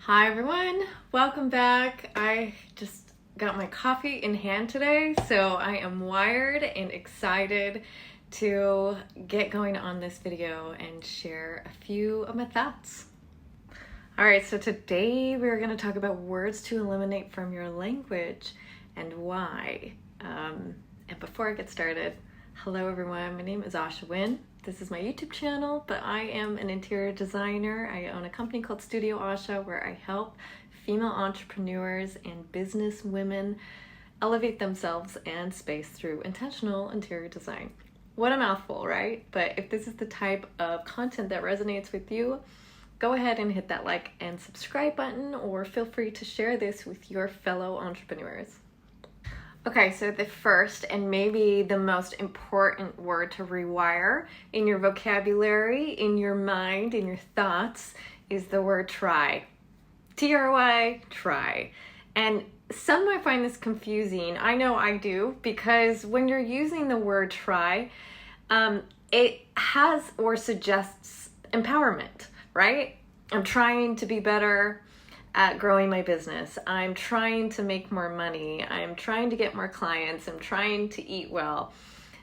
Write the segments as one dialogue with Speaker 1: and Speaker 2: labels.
Speaker 1: Hi everyone, welcome back. I just got my coffee in hand today, so I am wired and excited to get going on this video and share a few of my thoughts. Alright, so today we're going to talk about words to eliminate from your language and why. And before I get started, hello everyone, my name is Asha. This is my YouTube channel, but I am an interior designer. I own a company called Studio Asha where I help female entrepreneurs and business women elevate themselves and space through intentional interior design. What a mouthful, right? But if this is the type of content that resonates with you, go ahead and hit that like and subscribe button, or feel free to share this with your fellow entrepreneurs. Okay, so the first and maybe the most important word to rewire in your vocabulary, in your mind, in your thoughts is the word try. T-R-Y, try. And some might find this confusing. I know I do, because when you're using the word try, it has or suggests empowerment, right? I'm trying to be better at growing my business. I'm trying to make more money. I'm trying to get more clients. I'm trying to eat well.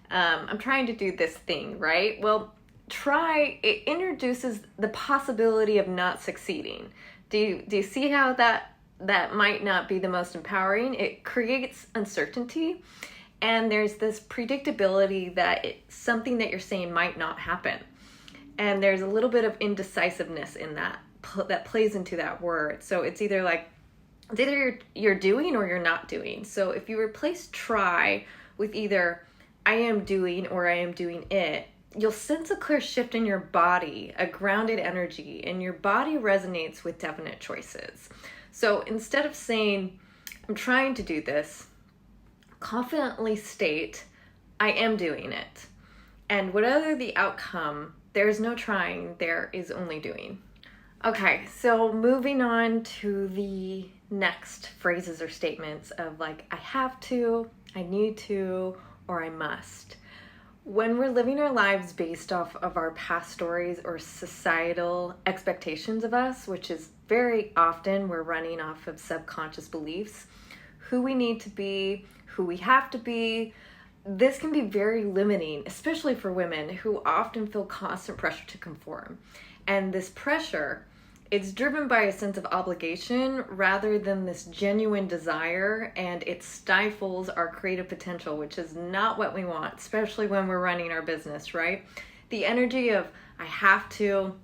Speaker 1: I'm trying to do this thing, right? Well, try, it introduces the possibility of not succeeding. Do you see how that might not be the most empowering? It creates uncertainty, and there's this predictability that something that you're saying might not happen. And there's a little bit of indecisiveness in that plays into that word. So it's either you're doing or you're not doing. So if you replace try with either I am doing or I am doing it, you'll sense a clear shift in your body, a grounded energy, and your body resonates with definite choices. So instead of saying I'm trying to do this, confidently state I am doing it. And whatever the outcome, there's no trying, there is only doing. Okay, so moving on to the next phrases or statements of like, I have to, I need to, or I must. When we're living our lives based off of our past stories or societal expectations of us, which is very often we're running off of subconscious beliefs, who we need to be, who we have to be, this can be very limiting, especially for women who often feel constant pressure to conform. And this pressure, it's driven by a sense of obligation rather than this genuine desire, and it stifles our creative potential, which is not what we want, especially when we're running our business, right? The energy of I have to,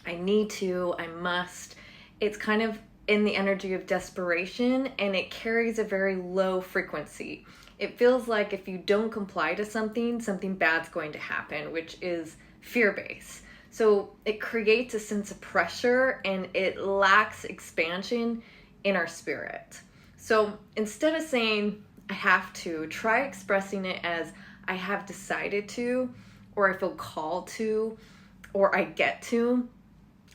Speaker 1: I need to, I must, it's kind of in the energy of desperation, and it carries a very low frequency. It feels like if you don't comply to something bad's going to happen, which is fear-based. So it creates a sense of pressure, and it lacks expansion in our spirit. So instead of saying, I have to, try expressing it as I have decided to, or I feel called to, or I get to.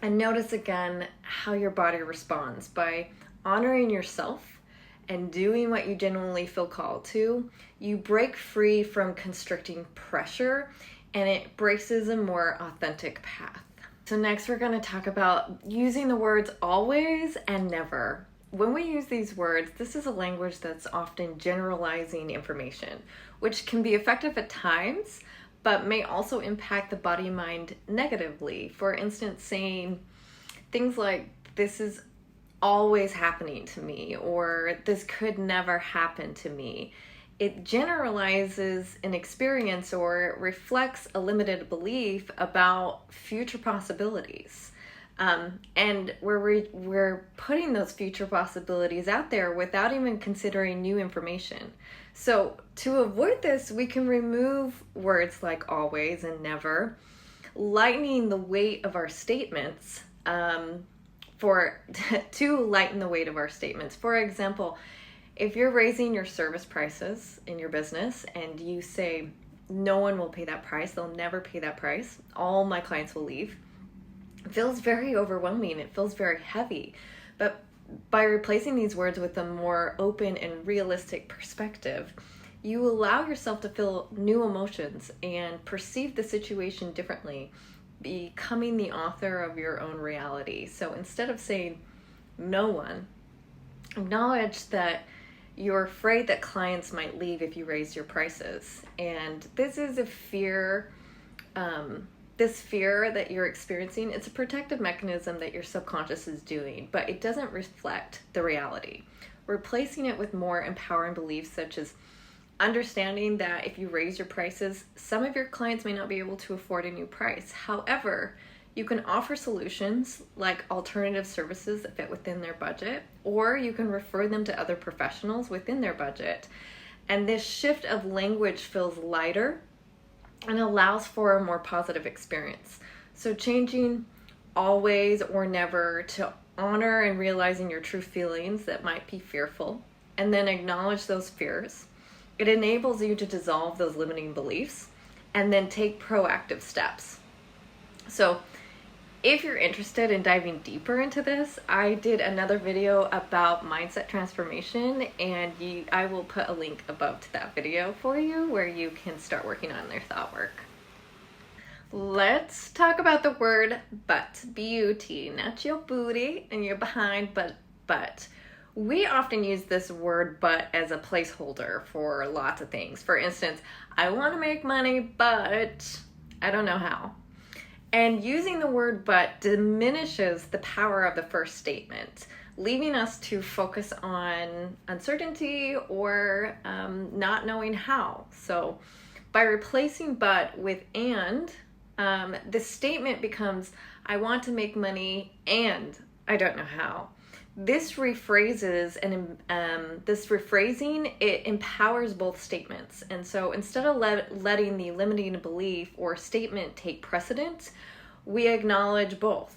Speaker 1: And notice again how your body responds. By honoring yourself and doing what you genuinely feel called to, you break free from constricting pressure, and it braces a more authentic path. So next we're going to talk about using the words always and never. When we use these words, this is a language that's often generalizing information, which can be effective at times, but may also impact the body-mind negatively. For instance, saying things like, this is always happening to me, or this could never happen to me. It generalizes an experience, or it reflects a limited belief about future possibilities. And we're putting those future possibilities out there without even considering new information. So to avoid this, we can remove words like always and never, lightening the weight of our statements, to lighten the weight of our statements. For example, if you're raising your service prices in your business and you say, no one will pay that price, they'll never pay that price, all my clients will leave, it feels very overwhelming, it feels very heavy. But by replacing these words with a more open and realistic perspective, you allow yourself to feel new emotions and perceive the situation differently, becoming the author of your own reality. So instead of saying, no one. Acknowledge that you're afraid that clients might leave if you raise your prices. And this is a fear, this fear that you're experiencing. It's a protective mechanism that your subconscious is doing, but it doesn't reflect the reality. Replacing it with more empowering beliefs, such as understanding that if you raise your prices, some of your clients may not be able to afford a new price. However, you can offer solutions like alternative services that fit within their budget, or you can refer them to other professionals within their budget. And this shift of language feels lighter and allows for a more positive experience. So changing always or never to honor and realizing your true feelings that might be fearful, and then acknowledge those fears. It enables you to dissolve those limiting beliefs and then take proactive steps. So if you're interested in diving deeper into this, I did another video about mindset transformation, and I will put a link above to that video for you where you can start working on their thought work. Let's talk about the word but, B-U-T, not your booty and your behind, but. We often use this word but as a placeholder for lots of things. For instance, I want to make money, but I don't know how. And using the word but diminishes the power of the first statement, leaving us to focus on uncertainty or not knowing how. So by replacing but with and, the statement becomes, I want to make money and I don't know how. This rephrases and this rephrasing, it empowers both statements. And so instead of letting the limiting belief or statement take precedence, we acknowledge both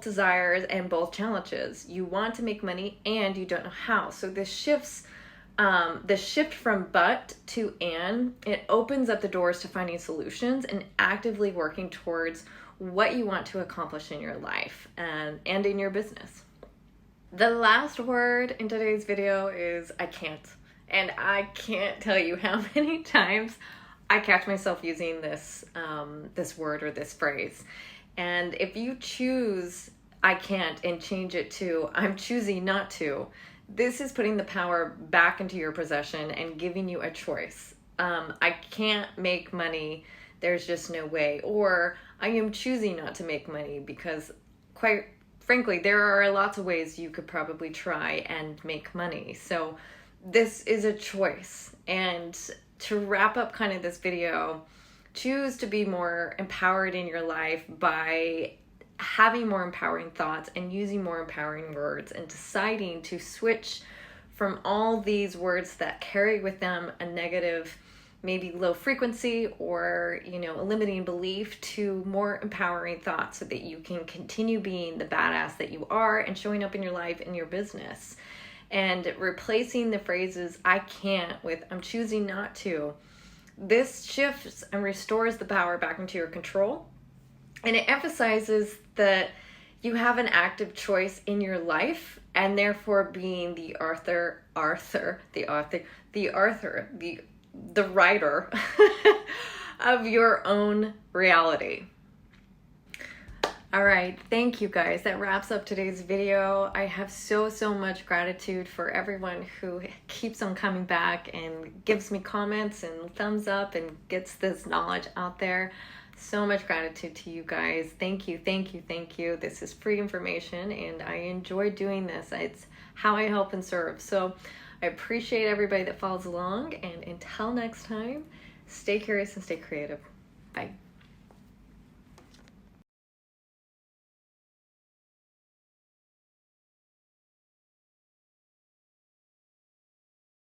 Speaker 1: desires and both challenges. You want to make money and you don't know how. So this shifts, the shift from but to and, it opens up the doors to finding solutions and actively working towards what you want to accomplish in your life and in your business. The last word in today's video is I can't. And I can't tell you how many times I catch myself using this word or this phrase. And if you choose I can't and change it to I'm choosing not to, this is putting the power back into your possession and giving you a choice. I can't make money, there's just no way. Or I am choosing not to make money because quite frankly, there are lots of ways you could probably try and make money. So this is a choice. And to wrap up kind of this video, choose to be more empowered in your life by having more empowering thoughts and using more empowering words and deciding to switch from all these words that carry with them a negative, maybe low frequency or, a limiting belief to more empowering thoughts so that you can continue being the badass that you are and showing up in your life and your business. And replacing the phrases I can't with I'm choosing not to. This shifts and restores the power back into your control. And it emphasizes that you have an active choice in your life and therefore being the writer of your own reality. All right, thank you guys. That wraps up today's video. I have so much gratitude for everyone who keeps on coming back and gives me comments and thumbs up and gets this knowledge out there. So much gratitude to you guys. Thank you. This is free information and I enjoy doing this. It's how I help and serve. So I appreciate everybody that follows along, and until next time, stay curious and stay creative. Bye.